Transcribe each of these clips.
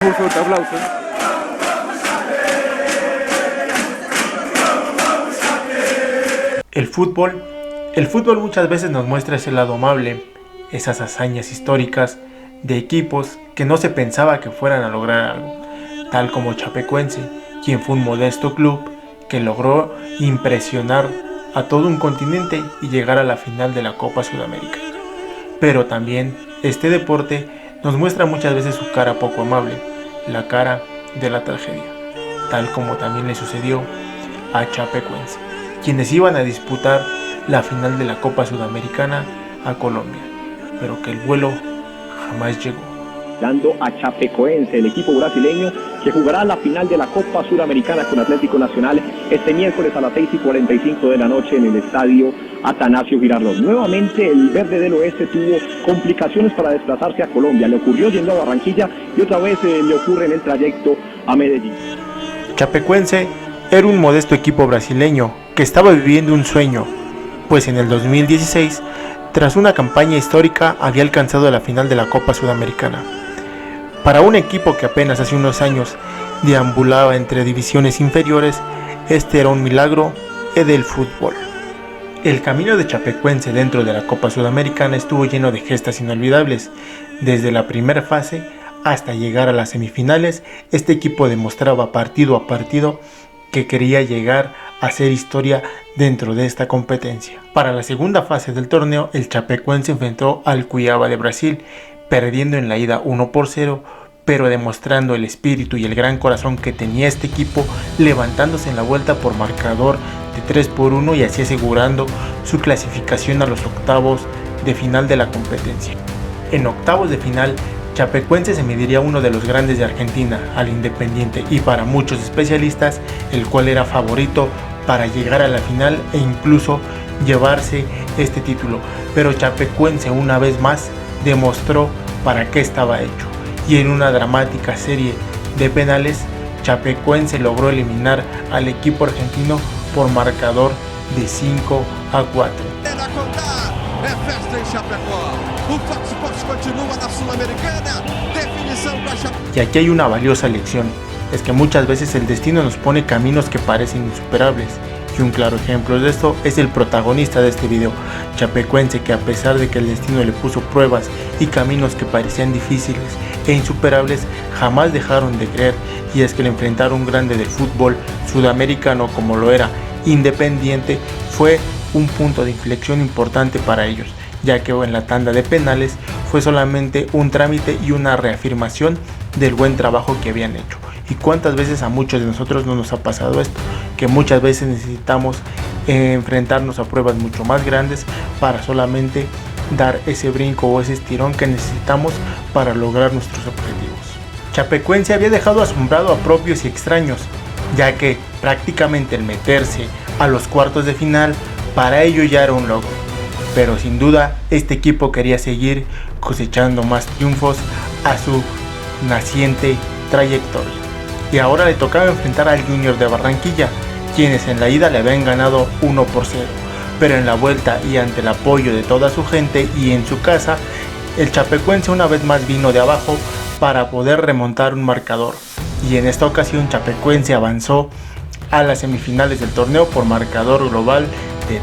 Un fuerte aplauso. El fútbol muchas veces nos muestra ese lado amable, esas hazañas históricas de equipos que no se pensaba que fueran a lograr algo, tal como Chapecoense, quien fue un modesto club que logró impresionar a todo un continente y llegar a la final de la Copa Sudamérica. Pero también este deporte nos muestra muchas veces su cara poco amable, la cara de la tragedia, tal como también le sucedió a Chapecoense, quienes iban a disputar la final de la Copa Sudamericana a Colombia, pero que el vuelo jamás llegó. Dando a Chapecoense, el equipo brasileño que jugará la final de la Copa Suramericana con Atlético Nacional este miércoles a las 6:45 de la noche en el estadio Atanasio Girardot. Nuevamente el Verde del Oeste tuvo complicaciones para desplazarse a Colombia. Le ocurrió yendo a Barranquilla y otra vez le ocurre en el trayecto a Medellín. Chapecoense era un modesto equipo brasileño que estaba viviendo un sueño, pues en el 2016, tras una campaña histórica, había alcanzado la final de la Copa Sudamericana. Para un equipo que apenas hace unos años deambulaba entre divisiones inferiores, este era un milagro del fútbol. El camino de Chapecoense dentro de la Copa Sudamericana estuvo lleno de gestas inolvidables. Desde la primera fase hasta llegar a las semifinales, este equipo demostraba partido a partido que quería llegar a hacer historia dentro de esta competencia. Para la segunda fase del torneo, el Chapecoense enfrentó al Cuiabá de Brasil, perdiendo en la ida 1-0, pero demostrando el espíritu y el gran corazón que tenía este equipo, levantándose en la vuelta por marcador de 3-1 y así asegurando su clasificación a los octavos de final de la competencia. En octavos de final, Chapecoense se mediría a uno de los grandes de Argentina, al Independiente, y para muchos especialistas, el cual era favorito para llegar a la final e incluso llevarse este título. Pero Chapecoense una vez más demostró para qué estaba hecho, y en una dramática serie de penales, Chapecoense logró eliminar al equipo argentino por marcador de 5-4. Y aquí hay una valiosa lección, es que muchas veces el destino nos pone caminos que parecen insuperables, y un claro ejemplo de esto es el protagonista de este video, Chapecoense, que a pesar de que el destino le puso pruebas y caminos que parecían difíciles e insuperables, jamás dejaron de creer, y es que el enfrentar a un grande del fútbol sudamericano como lo era Independiente fue un punto de inflexión importante para ellos, ya que en la tanda de penales fue solamente un trámite y una reafirmación del buen trabajo que habían hecho. Y cuántas veces a muchos de nosotros no nos ha pasado esto, que muchas veces necesitamos enfrentarnos a pruebas mucho más grandes para solamente dar ese brinco o ese estirón que necesitamos para lograr nuestros objetivos. Chapecoense había dejado asombrado a propios y extraños, ya que prácticamente el meterse a los cuartos de final para ello ya era un logro. Pero sin duda este equipo quería seguir cosechando más triunfos a su naciente trayectoria. Y ahora le tocaba enfrentar al Junior de Barranquilla, quienes en la ida le habían ganado 1-0, pero en la vuelta y ante el apoyo de toda su gente y en su casa, el Chapecoense una vez más vino de abajo para poder remontar un marcador, y en esta ocasión Chapecoense avanzó a las semifinales del torneo por marcador global de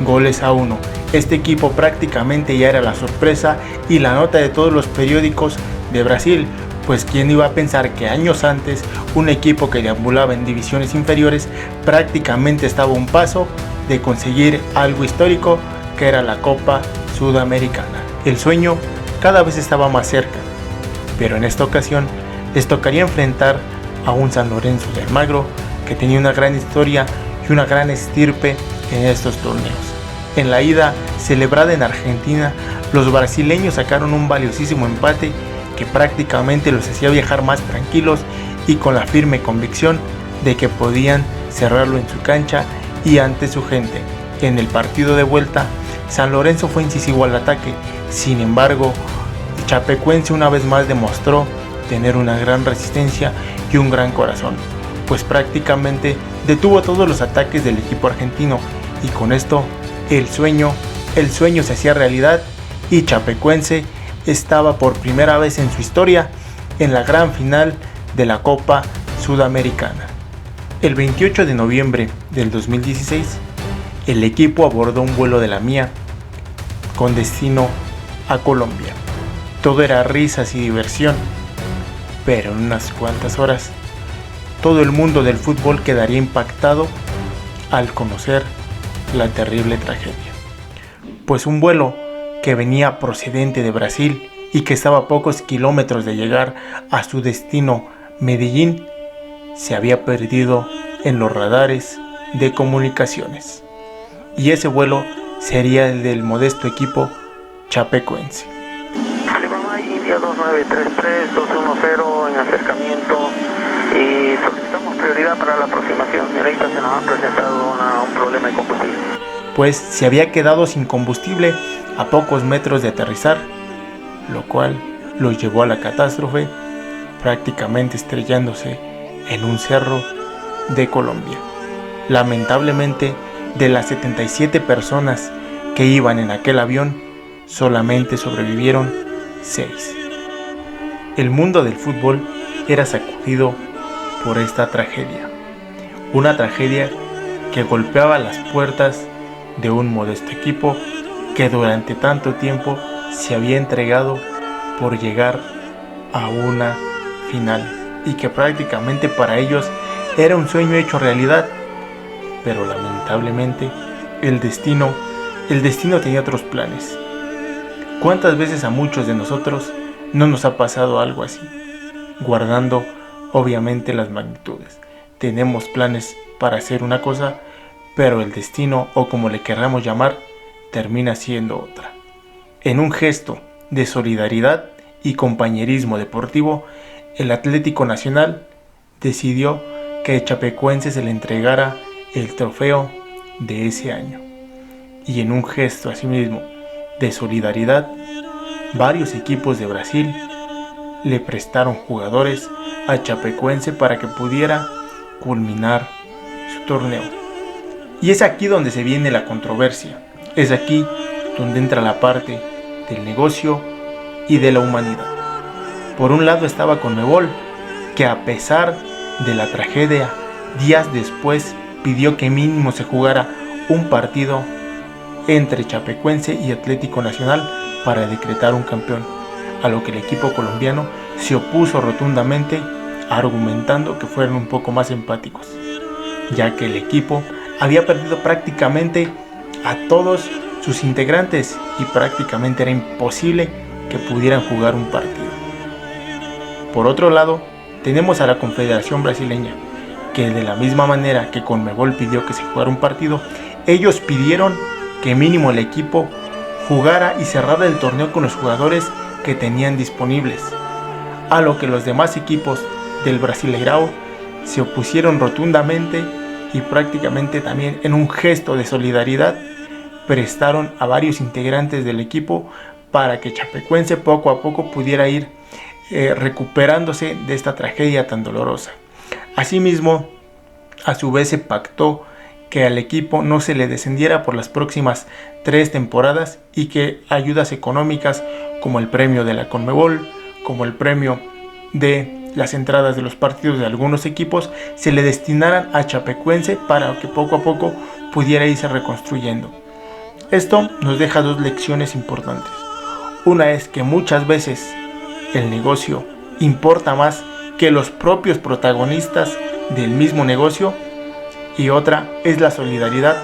3-1. Este equipo prácticamente ya era la sorpresa y la nota de todos los periódicos de Brasil, pues quién iba a pensar que años antes un equipo que deambulaba en divisiones inferiores prácticamente estaba a un paso de conseguir algo histórico, que era la Copa Sudamericana. El sueño cada vez estaba más cerca, pero en esta ocasión les tocaría enfrentar a un San Lorenzo de Almagro que tenía una gran historia y una gran estirpe en estos torneos. En la ida, celebrada en Argentina, los brasileños sacaron un valiosísimo empate que prácticamente los hacía viajar más tranquilos y con la firme convicción de que podían cerrarlo en su cancha y ante su gente. En el partido de vuelta, San Lorenzo fue incisivo al ataque, sin embargo, Chapecoense una vez más demostró tener una gran resistencia y un gran corazón, pues prácticamente detuvo todos los ataques del equipo argentino, y con esto el sueño se hacía realidad y Chapecoense estaba por primera vez en su historia en la gran final de la Copa Sudamericana. El 28 de noviembre del 2016, el equipo abordó un vuelo de la Mía con destino a Colombia. Todo era risas y diversión, pero en unas cuantas horas, todo el mundo del fútbol quedaría impactado al conocer la terrible tragedia. Pues un vuelo que venía procedente de Brasil y que estaba a pocos kilómetros de llegar a su destino, Medellín, se había perdido en los radares de comunicaciones. Y ese vuelo sería el del modesto equipo chapecoense. India 2933-210 en acercamiento y solicitamos prioridad para la aproximación. Ahorita se nos ha presentado un problema de combustible. Pues se había quedado sin combustible a pocos metros de aterrizar, lo cual los llevó a la catástrofe, prácticamente estrellándose en un cerro de Colombia. Lamentablemente, de las 77 personas que iban en aquel avión, solamente sobrevivieron 6. El mundo del fútbol era sacudido por esta tragedia, una tragedia que golpeaba las puertas de un modesto equipo que durante tanto tiempo se había entregado por llegar a una final y que prácticamente para ellos era un sueño hecho realidad, pero lamentablemente el destino tenía otros planes. ¿Cuántas veces a muchos de nosotros no nos ha pasado algo así? Guardando obviamente las magnitudes. Tenemos planes para hacer una cosa, pero el destino, o como le queramos llamar, termina siendo otra. En un gesto de solidaridad y compañerismo deportivo, el Atlético Nacional decidió que Chapecoense se le entregara el trofeo de ese año. Y en un gesto asimismo de solidaridad, varios equipos de Brasil le prestaron jugadores a Chapecoense para que pudiera culminar su torneo. Y es aquí donde se viene la controversia, es aquí donde entra la parte del negocio y de la humanidad. Por un lado estaba Conmebol, que a pesar de la tragedia, días después pidió que mínimo se jugara un partido entre Chapecoense y Atlético Nacional para decretar un campeón, a lo que el equipo colombiano se opuso rotundamente, argumentando que fueran un poco más empáticos, ya que el equipo había perdido prácticamente a todos sus integrantes y prácticamente era imposible que pudieran jugar un partido. Por otro lado, tenemos a la Confederación Brasileña, que de la misma manera que Conmebol pidió que se jugara un partido, ellos pidieron que mínimo el equipo jugara y cerrara el torneo con los jugadores que tenían disponibles, a lo que los demás equipos del Brasileirao se opusieron rotundamente y prácticamente también en un gesto de solidaridad prestaron a varios integrantes del equipo para que Chapecoense poco a poco pudiera ir recuperándose de esta tragedia tan dolorosa. Asimismo, a su vez se pactó que al equipo no se le descendiera por las próximas 3 temporadas y que ayudas económicas como el premio de la Conmebol, como el premio de las entradas de los partidos de algunos equipos, se le destinaran a Chapecoense para que poco a poco pudiera irse reconstruyendo. Esto nos deja 2 lecciones importantes. Una es que muchas veces el negocio importa más que los propios protagonistas del mismo negocio, y otra es la solidaridad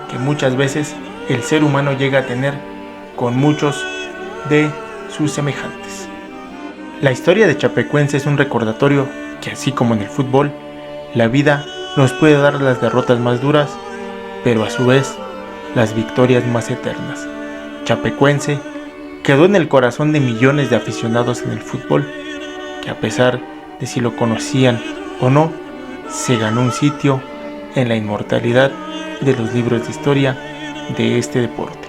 que muchas veces el ser humano llega a tener con muchos de sus semejantes. La historia de Chapecoense es un recordatorio que, así como en el fútbol, la vida nos puede dar las derrotas más duras, pero a su vez las victorias más eternas. Chapecoense quedó en el corazón de millones de aficionados en el fútbol, que a pesar de si lo conocían o no, se ganó un sitio en la inmortalidad de los libros de historia de este deporte.